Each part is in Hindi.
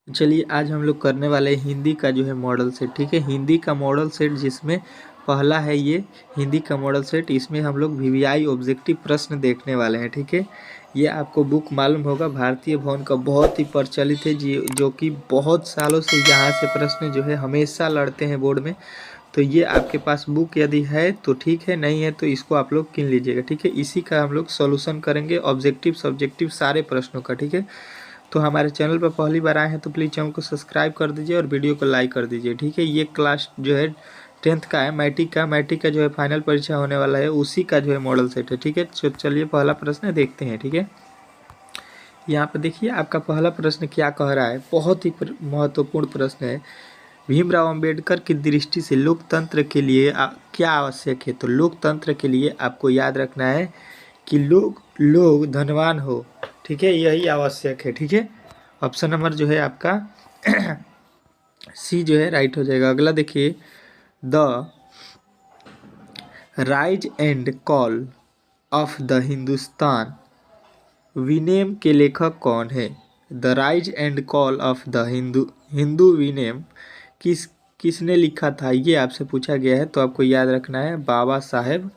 चलिए आज हम लोग करने वाले हैं हिंदी का जो है मॉडल सेट। ठीक है, हिंदी का मॉडल सेट जिसमें पहला है ये हिंदी का मॉडल सेट। इसमें हम लोग वीवीआई ऑब्जेक्टिव प्रश्न देखने वाले हैं। ठीक है, ये आपको बुक मालूम होगा, भारतीय भवन का बहुत ही प्रचलित है जी, जो कि बहुत सालों से यहाँ से प्रश्न जो है हमेशा लड़ते हैं बोर्ड में। तो ये आपके पास बुक यदि है तो ठीक है, नहीं है तो इसको आप लोग किन लीजिएगा। ठीक है, इसी का हम लोग सॉल्यूशन करेंगे, ऑब्जेक्टिव सब्जेक्टिव सारे प्रश्नों का। ठीक है, तो हमारे चैनल पर पहली बार आए हैं तो प्लीज़ चैनल को सब्सक्राइब कर दीजिए और वीडियो को लाइक कर दीजिए। ठीक है, ये क्लास जो है 10th का है, मैट्रिक का जो है फाइनल परीक्षा होने वाला है, उसी का जो है मॉडल सेट है। ठीक है, तो चलिए पहला प्रश्न देखते हैं। ठीक है, यहाँ पर देखिए आपका पहला प्रश्न क्या कह रहा है, बहुत ही महत्वपूर्ण प्रश्न है। भीमराव अंबेडकर की दृष्टि से लोकतंत्र के लिए क्या आवश्यक है। तो लोकतंत्र के लिए आपको याद रखना है कि लोग धनवान हो। ठीक है, यही आवश्यक है। ठीक है, ऑप्शन नंबर जो है आपका सी जो है राइट हो जाएगा। अगला देखिए, the rise and call of the Hindustan विनेम के लेखक कौन है। The rise and call of the Hindu विनेम किसने लिखा था, ये आपसे पूछा गया है। तो आपको याद रखना है बाबा साहेब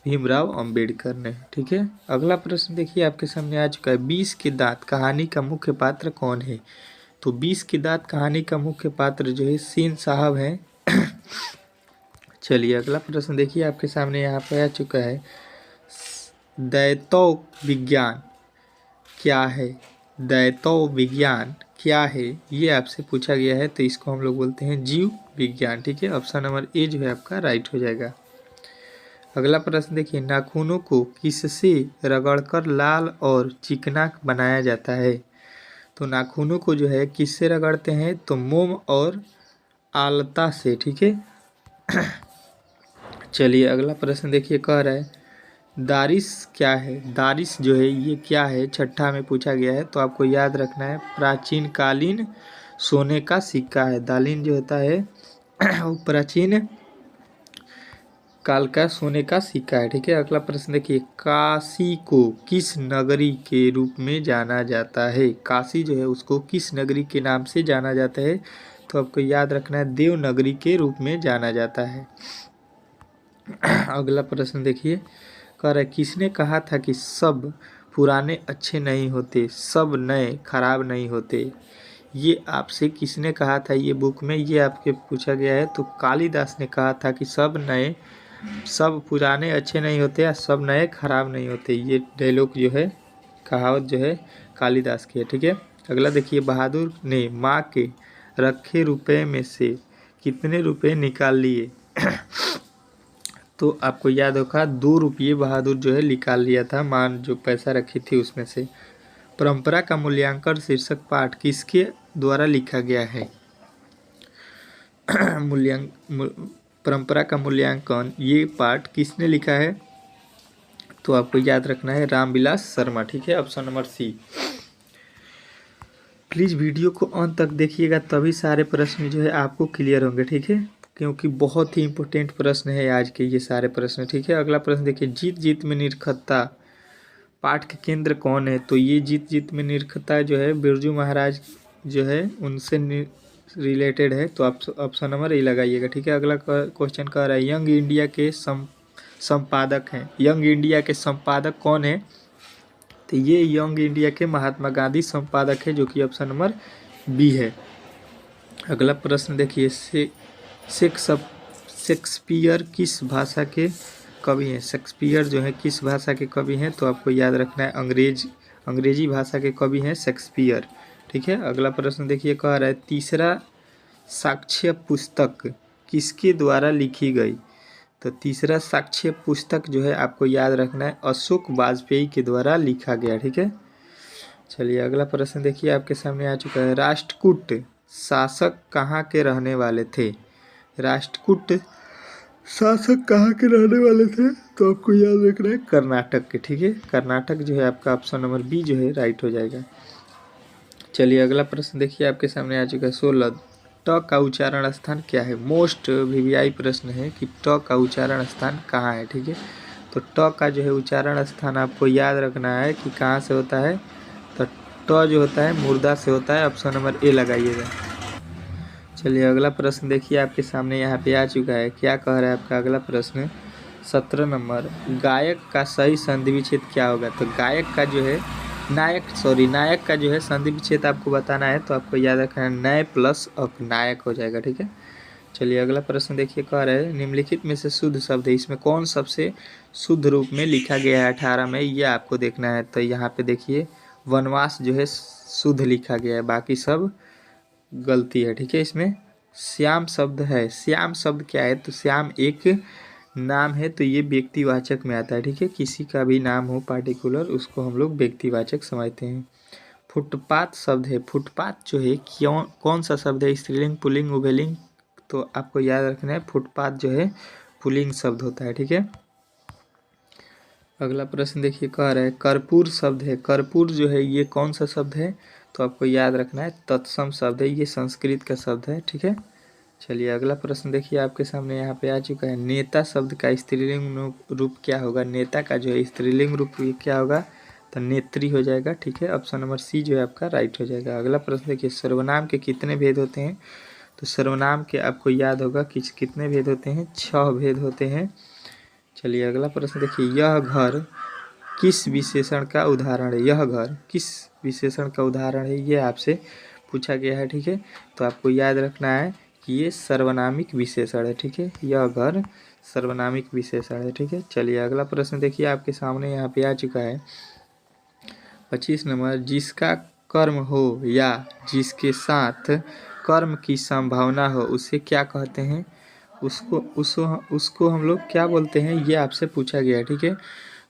भीमराव अंबेडकर ने। ठीक है, अगला प्रश्न देखिए आपके सामने आ चुका है, 20 के दांत कहानी का मुख्य पात्र कौन है। तो 20 के दांत कहानी का मुख्य पात्र जो है सीन साहब हैं। चलिए अगला प्रश्न देखिए आपके सामने यहाँ पे आ चुका है, दैतव विज्ञान क्या है। दैतव विज्ञान क्या है, ये आपसे पूछा गया है। तो इसको हम लोग बोलते हैं जीव विज्ञान। ठीक है, ऑप्शन नंबर ए जो है आपका राइट हो जाएगा। अगला प्रश्न देखिए, नाखूनों को किससे रगड़कर लाल और चिकना बनाया जाता है। तो नाखूनों को जो है किससे रगड़ते हैं, तो मोम और आलता से। ठीक है, चलिए अगला प्रश्न देखिए, कह रहा है दारिश क्या है। दारिश जो है ये क्या है, छठा में पूछा गया है। तो आपको याद रखना है प्राचीन कालीन सोने का सिक्का है। दालिन जो होता है वो प्राचीन काल का सोने का सिक्का है। ठीक है, अगला प्रश्न देखिए, काशी को किस नगरी के रूप में जाना जाता है। काशी जो है उसको किस नगरी के नाम से जाना जाता है। तो आपको याद रखना है देवनगरी के रूप में जाना जाता है। अगला प्रश्न देखिए, कह रहा है किसने कहा था कि सब पुराने अच्छे नहीं होते, सब नए खराब नहीं होते। ये आपसे किसने कहा था, ये बुक में ये आपके पूछा गया है। तो कालिदास ने कहा था कि सब पुराने अच्छे नहीं होते या सब नए खराब नहीं होते। ये डायलॉग जो है, कहावत जो है कालिदास की है। ठीक है, अगला देखिए, बहादुर ने माँ के रखे रुपए में से कितने रुपए निकाल लिए। तो आपको याद होगा 2 रुपये बहादुर जो है निकाल लिया था, मान जो पैसा रखी थी उसमें से। परंपरा का मूल्यांकन शीर्षक पाठ किसके द्वारा लिखा गया है। परंपरा का मूल्यांकन ये पाठ किसने लिखा है। तो आपको याद रखना है रामविलास शर्मा। ठीक है, option number C. Please video को अंत तक देखिएगा, तभी सारे प्रश्न जो है आपको क्लियर होंगे। ठीक है, क्योंकि बहुत ही इंपॉर्टेंट प्रश्न है आज के ये सारे प्रश्न। ठीक है, अगला प्रश्न देखिए, जीत जीत में निरखता पाठ के केंद्र कौन है। तो ये जीत जीत में निरखता जो है बिरजू महाराज जो है उनसे रिलेटेड है। तो आप ऑप्शन नंबर ए लगाइएगा। ठीक है, अगला क्वेश्चन कह रहा है यंग इंडिया के संपादक हैं। यंग इंडिया के संपादक कौन है। तो ये यंग इंडिया के महात्मा गांधी संपादक है, जो कि ऑप्शन नंबर बी है। अगला प्रश्न देखिए, शेक्सपियर किस भाषा के कवि हैं। शेक्सपियर जो है किस भाषा के कवि हैं। तो आपको याद रखना है अंग्रेजी भाषा के कवि हैं शेक्सपियर। ठीक है, अगला प्रश्न देखिए, कह रहा है तीसरा साक्ष्य पुस्तक किसके द्वारा लिखी गई। तो तीसरा साक्ष्य पुस्तक जो है आपको याद रखना है अशोक वाजपेयी के द्वारा लिखा गया। ठीक है, चलिए अगला प्रश्न देखिए आपके सामने आ चुका है, राष्ट्रकूट शासक कहाँ के रहने वाले थे। राष्ट्रकूट शासक कहाँ के रहने वाले थे। तो आपको याद रखना है कर्नाटक के। ठीक है, कर्नाटक जो है आपका ऑप्शन नंबर बी जो है राइट हो जाएगा। चलिए अगला प्रश्न देखिए आपके सामने आ चुका है, 16 ट का उच्चारण स्थान क्या है। मोस्ट वीवीआई प्रश्न है कि ट का उच्चारण स्थान कहाँ है। ठीक है, तो ट का जो है उच्चारण स्थान आपको याद रखना है कि कहाँ से होता है। तो ट जो होता है मुर्दा से होता है, ऑप्शन नंबर ए लगाइएगा। चलिए अगला प्रश्न देखिए आपके सामने यहाँ पे आ चुका है। क्या कह रहा है आपका अगला प्रश्न? 17 नंबर, गायक का सही संधि विच्छेद क्या होगा? तो गायक का जो है नायक का जो है संधि विच्छेद आपको बताना है, तो आपको याद रखना है नय प्लस अक, नायक हो जाएगा। ठीक है, चलिए अगला प्रश्न देखिए। कह रहे हैं निम्नलिखित में से शुद्ध शब्द है, इसमें कौन सबसे शुद्ध रूप में लिखा गया है 18 में, ये आपको देखना है। तो यहाँ पे देखिए वनवास जो है शुद्ध लिखा गया है, बाकी सब गलती है। ठीक है, इसमें श्याम शब्द है। श्याम शब्द क्या है? तो श्याम एक नाम है, तो ये व्यक्तिवाचक में आता है। ठीक है, किसी का भी नाम हो पार्टिकुलर, उसको हम लोग व्यक्तिवाचक समझते हैं। फुटपाथ शब्द है। फुटपाथ जो है क्यों कौन सा शब्द है? स्त्रीलिंग, पुल्लिंग, उभयलिंग? तो आपको याद रखना है फुटपाथ जो है पुल्लिंग शब्द होता है। ठीक है, अगला प्रश्न देखिए। कह रहा है कर्पूर शब्द है। कर्पूर जो है ये कौन सा शब्द है? तो आपको याद रखना है तत्सम शब्द है, ये संस्कृत का शब्द है। ठीक है, चलिए अगला प्रश्न देखिए आपके सामने यहाँ पे आ चुका है। नेता शब्द का स्त्रीलिंग रूप क्या होगा? नेता का जो है स्त्रीलिंग रूप क्या होगा? तो नेत्री हो जाएगा। ठीक है, ऑप्शन नंबर सी जो है आपका राइट हो जाएगा। अगला प्रश्न देखिए, सर्वनाम के कितने भेद होते हैं? तो सर्वनाम के आपको याद होगा कि कितने भेद होते हैं? 6 भेद होते हैं। चलिए अगला प्रश्न देखिए, यह घर किस विशेषण का उदाहरण है? यह घर किस विशेषण का उदाहरण है, ये आपसे पूछा गया है। ठीक है, तो आपको याद रखना है कि ये सर्वनामिक विशेषण है। ठीक है, यह घर सर्वनामिक विशेषण है। ठीक है, चलिए अगला प्रश्न देखिए आपके सामने यहाँ पे आ चुका है। 25 नंबर, जिसका कर्म हो या जिसके साथ कर्म की संभावना हो उसे क्या कहते हैं? उसको हम लोग क्या बोलते हैं, ये आपसे पूछा गया है। ठीक है,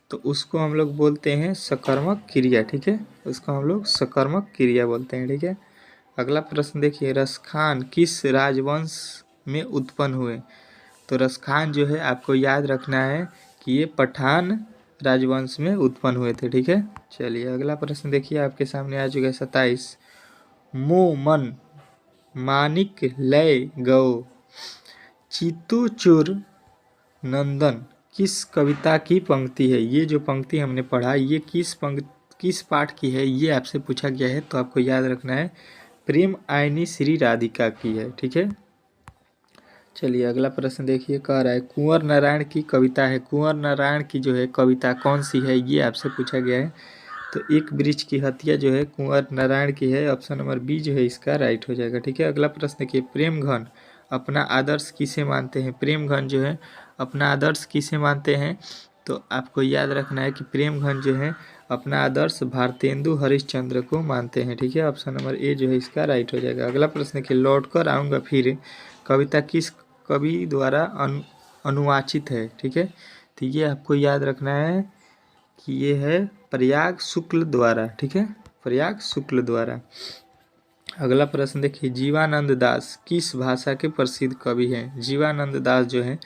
तो उसको हम लोग बोलते हैं सकर्मक क्रिया। ठीक है, उसको हम लोग सकर्मक क्रिया बोलते हैं। ठीक है, अगला प्रश्न देखिए, रसखान किस राजवंश में उत्पन्न हुए? तो रसखान जो है आपको याद रखना है कि ये पठान राजवंश में उत्पन्न हुए थे। ठीक है, चलिए अगला प्रश्न देखिए आपके सामने आ चुका है। 27, मोमन मानिक लय गौ चित्तूचुर नंदन किस कविता की पंक्ति है? ये जो पंक्ति हमने पढ़ा ये किस पाठ की है, ये आपसे पूछा गया है। तो आपको याद रखना है प्रेम आयनी श्री राधिका की है। ठीक है, चलिए अगला प्रश्न देखिए। कह रहा है कुंवर नारायण की कविता है। कुंवर नारायण की जो है कविता कौन सी है, ये आपसे पूछा गया है। तो एक वृक्ष की हत्या जो है कुंवर नारायण की है, ऑप्शन नंबर बी जो है इसका राइट हो जाएगा। ठीक है, अगला प्रश्न देखिए, प्रेम घन अपना आदर्श किसे मानते हैं? प्रेम घन जो है अपना आदर्श किसे मानते हैं? तो आपको याद रखना है कि प्रेम घन जो है अपना आदर्श भारतेंदु हरिश्चंद्र को मानते हैं। ठीक है, ऑप्शन नंबर ए जो है इसका राइट हो जाएगा। अगला प्रश्न देखिए, लौट कर आऊँगा फिर कविता किस कवि द्वारा अनुवाचित है? ठीक है, तो ये आपको याद रखना है कि ये है प्रयाग शुक्ल द्वारा। ठीक है, प्रयाग शुक्ल द्वारा। अगला प्रश्न देखिए, जीवानंद दास किस भाषा के प्रसिद्ध कवि हैं? जीवानंद दास जो है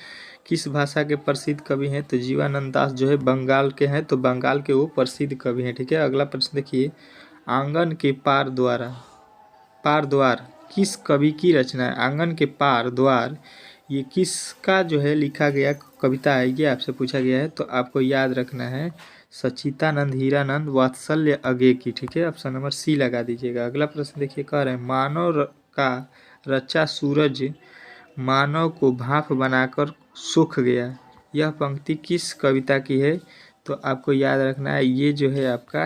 किस भाषा के प्रसिद्ध कवि हैं? तो जीवानंद दास जो है बंगाल के हैं, तो बंगाल के वो प्रसिद्ध कवि हैं। ठीक है, अगला प्रश्न देखिए, आंगन के पार द्वार किस कवि की रचना है? आंगन के पार द्वार ये किसका जो है लिखा गया कविता है, ये आपसे पूछा गया है। तो आपको याद रखना है सच्चिदानंद हीरानंद वात्सल्य अगे की। ठीक है, ऑप्शन नंबर सी लगा दीजिएगा। अगला प्रश्न देखिए, कह रहे हैं मानव का रचा सूरज मानव को भाप बनाकर सूख गया, यह पंक्ति किस कविता की है? तो आपको याद रखना है ये जो है आपका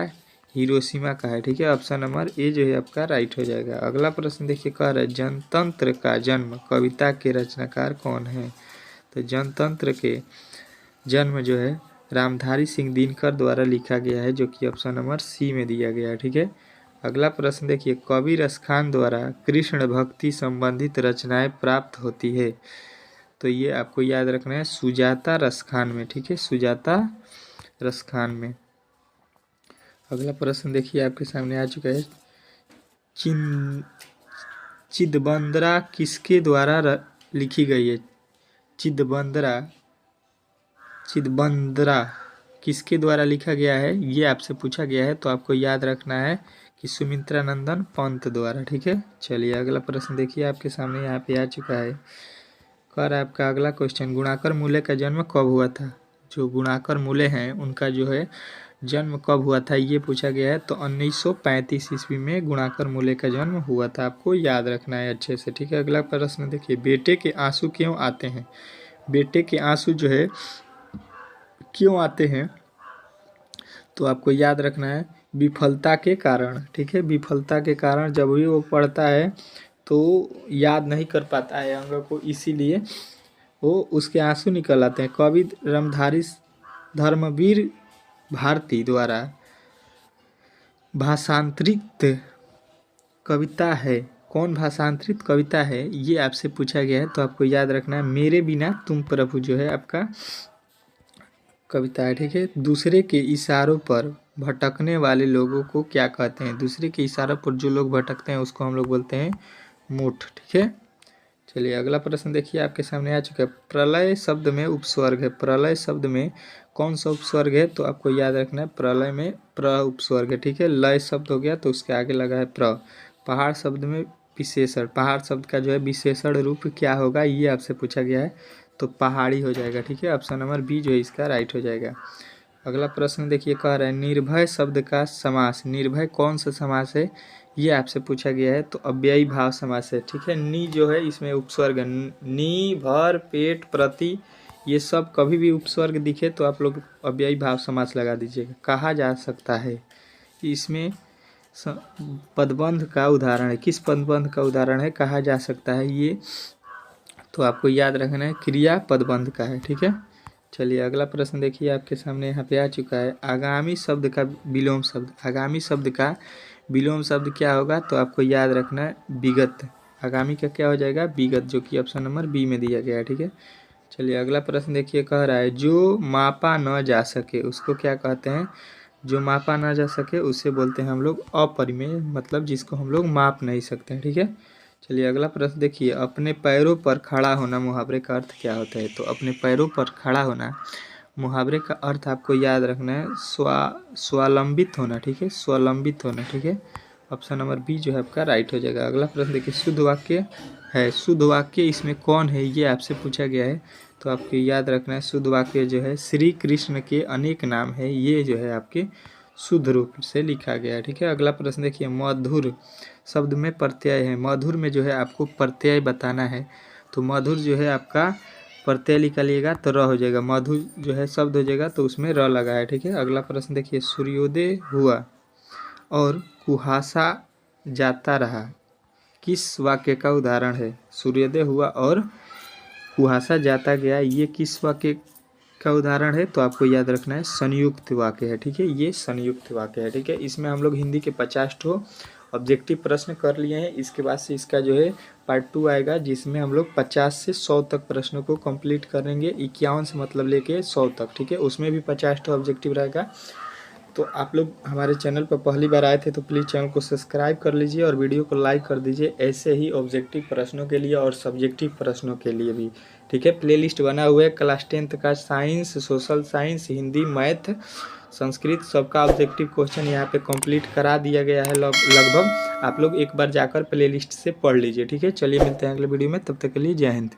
हिरोशिमा का है। ठीक है, ऑप्शन नंबर ए जो है आपका राइट हो जाएगा। अगला प्रश्न देखिए, कह रहा है जनतंत्र का जन्म कविता के रचनाकार कौन है? तो जनतंत्र के जन्म जो है रामधारी सिंह दिनकर द्वारा लिखा गया है, जो कि ऑप्शन नंबर सी में दिया गया है। ठीक है, अगला प्रश्न देखिए, कवि रसखान द्वारा कृष्ण भक्ति संबंधित रचनाएं प्राप्त होती है। तो ये आपको याद रखना है सुजाता रसखान में। ठीक है, सुजाता रसखान में। अगला प्रश्न देखिए आपके सामने आ चुका है, चिदबंदरा किसके द्वारा लिखी गई है? चिदबंदरा किसके द्वारा लिखा गया है, ये आपसे पूछा गया है। तो आपको याद रखना है कि सुमित्रा नंदन पंत द्वारा। ठीक है, चलिए अगला प्रश्न देखिए आपके सामने यहाँ पे आ चुका है। कर आपका अगला क्वेश्चन, गुणाकर मूल्य का जन्म कब हुआ था? जो गुणाकर मूल्य हैं उनका जो है जन्म कब हुआ था ये पूछा गया है, तो 1935 ईस्वी में गुणाकर मूले का जन्म हुआ था। आपको याद रखना है अच्छे से, ठीक है। अगला प्रश्न देखिए, बेटे के आंसू क्यों आते हैं? बेटे के आंसू जो है क्यों आते हैं, तो आपको याद रखना है विफलता के कारण, ठीक है। विफलता के कारण जब भी वो पढ़ता है तो याद नहीं कर पाता है अंगों को, इसीलिए वो उसके आंसू निकल आते हैं। कवि रामधारी धर्मवीर भारती द्वारा भाषांतरित कविता है, कौन भाषांतरित कविता है ये आपसे पूछा गया है, तो आपको याद रखना है मेरे बिना तुम प्रभु जो है आपका कविता है, ठीक है। दूसरे के इशारों पर भटकने वाले लोगों को क्या कहते हैं? दूसरे के इशारों पर जो लोग भटकते हैं उसको हम लोग बोलते हैं मूठ, ठीक है। चलिए अगला प्रश्न देखिए, आपके सामने आ चुका है। प्रलय शब्द में उपस्वर्ग है, प्रलय शब्द में कौन सा उपस्वर्ग है? तो आपको याद रखना है प्रलय में प्र उपस्वर्ग है, ठीक है। लय शब्द हो गया तो उसके आगे लगा है प्र। पहाड़ शब्द में विशेषण, पहाड़ शब्द का जो है विशेषण रूप क्या होगा ये आपसे पूछा गया है, तो पहाड़ी हो जाएगा, ठीक है। ऑप्शन नंबर बी जो है इसका राइट हो जाएगा। अगला प्रश्न देखिए, कह रहा है निर्भय शब्द का समास, निर्भय कौन सा समास है ये आपसे पूछा गया है, तो अव्ययी भाव समास है, ठीक है। नी जो है इसमें उपस्वर्ग, नी, भर, पेट, प्रति, ये सब कभी भी उपस्वर्ग दिखे तो आप लोग अव्ययी भाव समास लगा दीजिएगा। कहा जा सकता है, इसमें पदबंध का उदाहरण है, किस पदबंध का उदाहरण है कहा जा सकता है ये, तो आपको याद रखना है क्रिया पदबंध का है, ठीक है। चलिए अगला प्रश्न देखिए, आपके सामने यहाँ पे आ चुका है। आगामी शब्द का विलोम शब्द, आगामी शब्द का विलोम शब्द क्या होगा? तो आपको याद रखना है विगत। आगामी का क्या हो जाएगा? विगत, जो कि ऑप्शन नंबर बी में दिया गया है, ठीक है। चलिए अगला प्रश्न देखिए, कह रहा है जो मापा न जा सके उसको क्या कहते हैं? जो मापा ना जा सके उसे बोलते हैं हम लोग अपरिमेय, मतलब जिसको हम लोग माप नहीं सकते हैं, ठीक है। चलिए अगला प्रश्न देखिए, अपने पैरों पर खड़ा होना मुहावरे का अर्थ क्या होता है? तो अपने पैरों पर खड़ा होना मुहावरे का अर्थ आपको याद रखना है स्वावलंबित होना, ठीक है, स्वावलंबित होना, ठीक है। ऑप्शन नंबर बी जो है आपका राइट हो जाएगा। अगला प्रश्न देखिए, शुद्ध वाक्य है, शुद्ध वाक्य इसमें कौन है ये आपसे पूछा गया है, तो आपको याद रखना है शुद्ध वाक्य जो है श्री कृष्ण के अनेक नाम है, ये जो है आपके शुद्ध रूप से लिखा गया है, ठीक है। अगला प्रश्न देखिए, मधुर शब्द में प्रत्यय है, मधुर में जो है आपको प्रत्यय बताना है, तो मधुर जो है आपका प्रत्यय निकालिएगा तो र हो जाएगा, मधुर जो है शब्द हो जाएगा तो उसमें र लगा है, ठीक है। अगला प्रश्न देखिए, सूर्योदय हुआ और कुहासा जाता रहा किस वाक्य का उदाहरण है? सूर्योदय हुआ और कुहासा जाता गया, ये किस वाक्य का उदाहरण है? तो आपको याद रखना है संयुक्त वाक्य है, ठीक है, ये संयुक्त वाक्य है, ठीक है। इसमें हम लोग हिंदी के 50 ठो ऑब्जेक्टिव प्रश्न कर लिए हैं। इसके बाद से इसका जो है पार्ट 2 आएगा, जिसमें हम लोग 50 से 100 तक प्रश्नों को कंप्लीट करेंगे, 51 से मतलब लेके 100 तक, ठीक है। उसमें भी 50 ठो ऑब्जेक्टिव रहेगा। तो आप लोग हमारे चैनल पर पहली बार आए थे तो प्लीज़ चैनल को सब्सक्राइब कर लीजिए और वीडियो को लाइक कर दीजिए, ऐसे ही ऑब्जेक्टिव प्रश्नों के लिए और सब्जेक्टिव प्रश्नों के लिए भी, ठीक है। प्लेलिस्ट बना हुआ है क्लास 10th का, science, social science, Hindi, math, Sanskrit, सबका ऑब्जेक्टिव क्वेश्चन यहाँ पे कंप्लीट करा दिया गया है लगभग। आप लोग एक बार जाकर प्लेलिस्ट से पढ़ लीजिए, ठीक है। चलिए मिलते हैं अगले वीडियो में, तब तक के लिए जय हिंद।